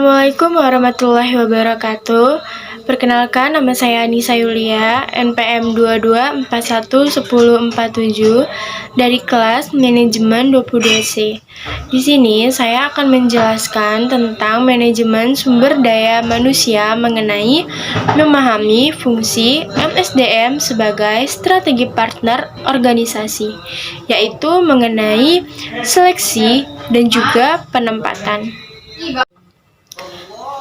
Assalamualaikum warahmatullahi wabarakatuh. Perkenalkan, nama saya Anissa Yulia, NPM 22411047 dari kelas Manajemen 22C. Di sini saya akan menjelaskan tentang manajemen sumber daya manusia mengenai memahami fungsi MSDM sebagai strategi partner organisasi, yaitu mengenai seleksi dan juga penempatan.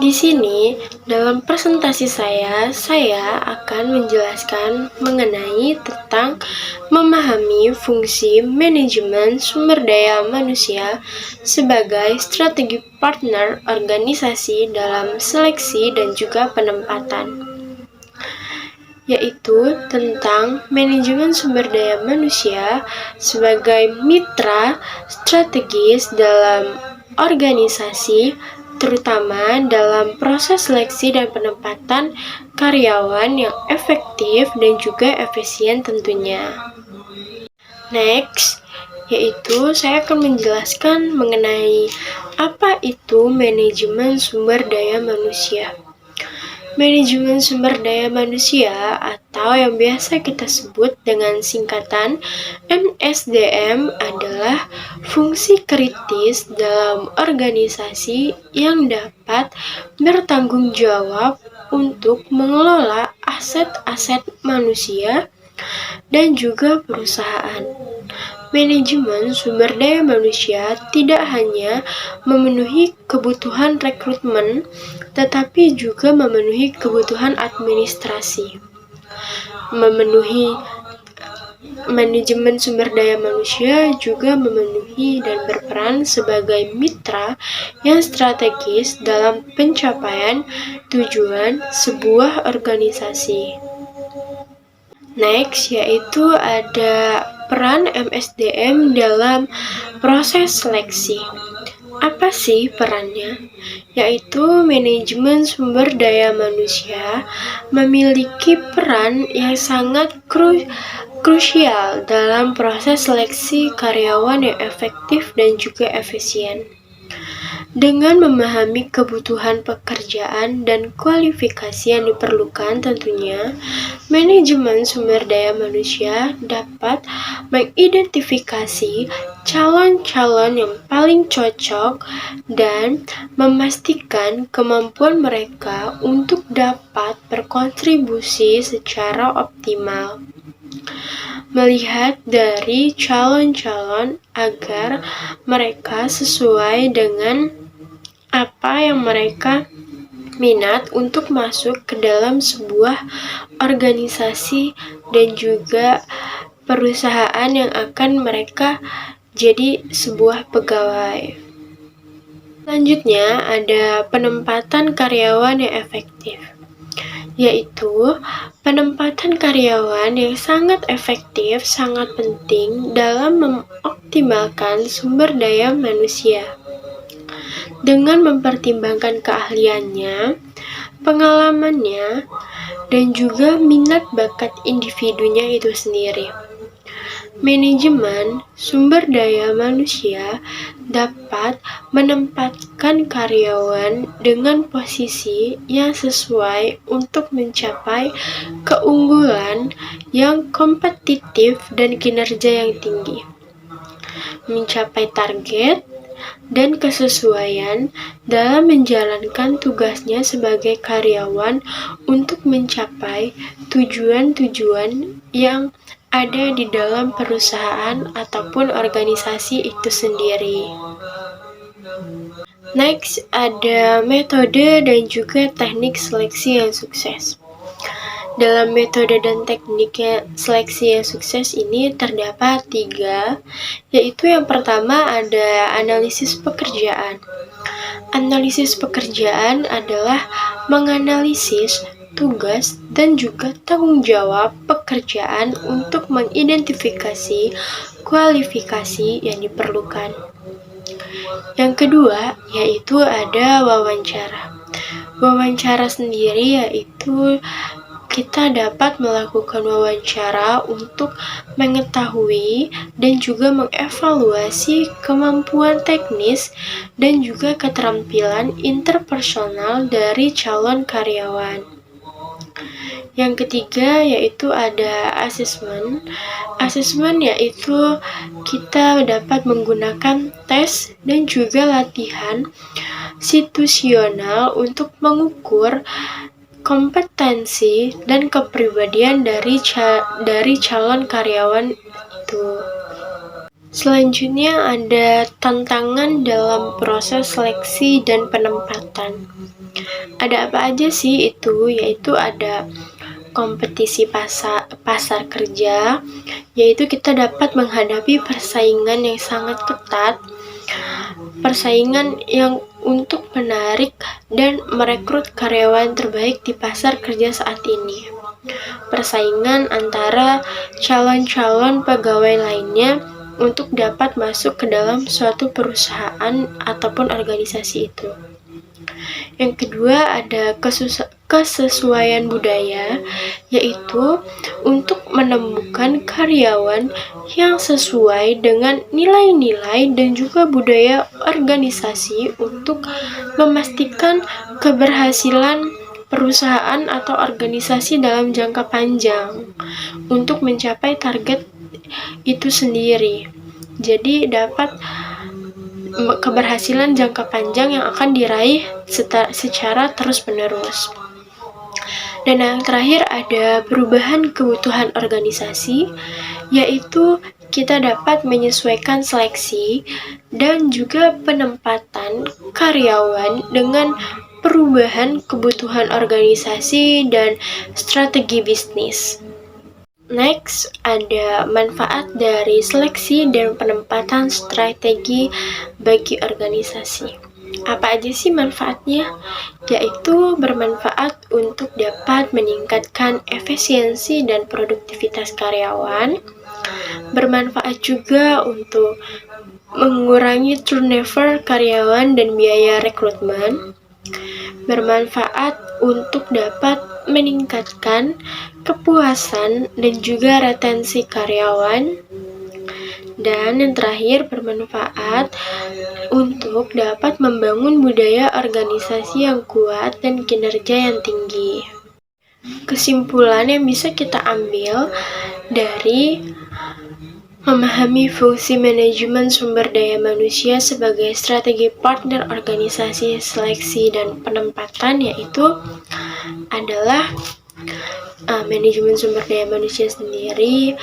Di sini, dalam presentasi saya akan menjelaskan mengenai tentang memahami fungsi manajemen sumber daya manusia sebagai strategi partner organisasi dalam seleksi dan juga penempatan, yaitu tentang manajemen sumber daya manusia sebagai mitra strategis dalam organisasi, terutama dalam proses seleksi dan penempatan karyawan yang efektif dan juga efisien tentunya. Next, yaitu saya akan menjelaskan mengenai apa itu manajemen sumber daya manusia. Manajemen sumber daya manusia atau yang biasa kita sebut dengan singkatan MSDM adalah fungsi kritis dalam organisasi yang dapat bertanggung jawab untuk mengelola aset-aset manusia dan juga perusahaan. Manajemen sumber daya manusia tidak hanya memenuhi kebutuhan rekrutmen, tetapi juga memenuhi kebutuhan administrasi. Manajemen sumber daya manusia juga memenuhi dan berperan sebagai mitra yang strategis dalam pencapaian tujuan sebuah organisasi. Next, yaitu ada peran MSDM dalam proses seleksi. Apa sih perannya? Yaitu manajemen sumber daya manusia memiliki peran yang sangat krusial dalam proses seleksi karyawan yang efektif dan juga efisien. Dengan memahami kebutuhan pekerjaan dan kualifikasi yang diperlukan tentunya, manajemen sumber daya manusia dapat mengidentifikasi calon-calon yang paling cocok dan memastikan kemampuan mereka untuk dapat berkontribusi secara optimal. Melihat dari calon-calon agar mereka sesuai dengan apa yang mereka minat untuk masuk ke dalam sebuah organisasi dan juga perusahaan yang akan mereka jadi sebuah pegawai. Selanjutnya ada penempatan karyawan yang efektif, yaitu penempatan karyawan yang sangat efektif sangat penting dalam mengoptimalkan sumber daya manusia. Dengan mempertimbangkan keahliannya, pengalamannya, dan juga minat bakat individunya itu sendiri. Manajemen sumber daya manusia dapat menempatkan karyawan dengan posisi yang sesuai untuk mencapai keunggulan yang kompetitif dan kinerja yang tinggi, mencapai target dan kesesuaian dalam menjalankan tugasnya sebagai karyawan untuk mencapai tujuan-tujuan yang ada di dalam perusahaan ataupun organisasi itu sendiri. Next, ada metode dan juga teknik seleksi yang sukses. Dalam metode dan teknik seleksi yang sukses ini terdapat 3, yaitu yang pertama ada analisis pekerjaan. Analisis pekerjaan adalah menganalisis tugas dan juga tanggung jawab pekerjaan untuk mengidentifikasi kualifikasi yang diperlukan. Yang kedua, yaitu ada wawancara. Wawancara sendiri yaitu kita dapat melakukan wawancara untuk mengetahui dan juga mengevaluasi kemampuan teknis dan juga keterampilan interpersonal dari calon karyawan. Yang ketiga yaitu ada asesmen. Asesmen yaitu kita dapat menggunakan tes dan juga latihan situasional untuk mengukur kompetensi dan kepribadian dari calon karyawan itu. Selanjutnya ada tantangan dalam proses seleksi dan penempatan. Ada apa aja sih itu? Yaitu ada kompetisi pasar kerja, yaitu kita dapat menghadapi persaingan yang sangat ketat, persaingan yang untuk menarik dan merekrut karyawan terbaik di pasar kerja saat ini. Persaingan antara calon-calon pegawai lainnya untuk dapat masuk ke dalam suatu perusahaan ataupun organisasi itu. Yang kedua ada kesesuaian budaya, yaitu untuk menemukan karyawan yang sesuai dengan nilai-nilai dan juga budaya organisasi untuk memastikan keberhasilan perusahaan atau organisasi dalam jangka panjang untuk mencapai target itu sendiri. Jadi dapat keberhasilan jangka panjang yang akan diraih secara terus-menerus. Dan yang terakhir ada perubahan kebutuhan organisasi, yaitu kita dapat menyesuaikan seleksi dan juga penempatan karyawan dengan perubahan kebutuhan organisasi dan strategi bisnis. Next, ada manfaat dari seleksi dan penempatan strategi bagi organisasi. Apa aja sih manfaatnya? Yaitu bermanfaat untuk dapat meningkatkan efisiensi dan produktivitas karyawan, bermanfaat juga untuk mengurangi turnover karyawan dan biaya rekrutmen, bermanfaat untuk dapat meningkatkan kepuasan dan juga retensi karyawan, dan yang terakhir bermanfaat untuk dapat membangun budaya organisasi yang kuat dan kinerja yang tinggi. Kesimpulan yang bisa kita ambil dari memahami fungsi manajemen sumber daya manusia sebagai strategi partner organisasi seleksi dan penempatan, yaitu adalah manajemen sumber daya manusia sendiri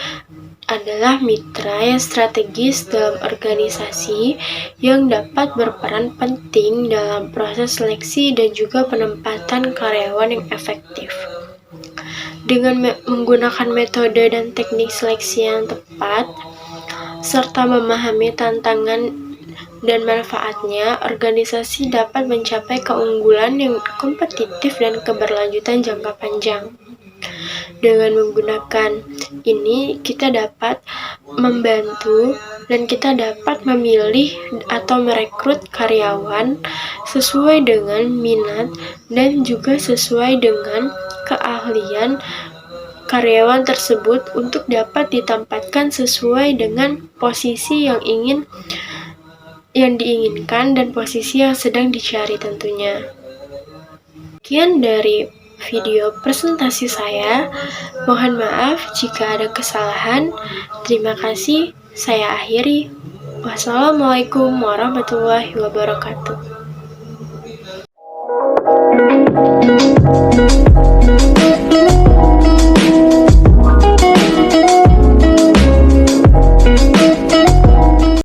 adalah mitra yang strategis dalam organisasi yang dapat berperan penting dalam proses seleksi dan juga penempatan karyawan yang efektif. Dengan menggunakan metode dan teknik seleksi yang tepat, serta memahami tantangan dan manfaatnya, organisasi dapat mencapai keunggulan yang kompetitif dan keberlanjutan jangka panjang. Dengan menggunakan ini, kita dapat membantu dan kita dapat memilih atau merekrut karyawan sesuai dengan minat dan juga sesuai dengan keahlian karyawan tersebut untuk dapat ditempatkan sesuai dengan posisi yang diinginkan dan posisi yang sedang dicari tentunya. Sekian dari video presentasi saya. Mohon maaf jika ada kesalahan. Terima kasih. Saya akhiri. Wassalamualaikum warahmatullahi wabarakatuh.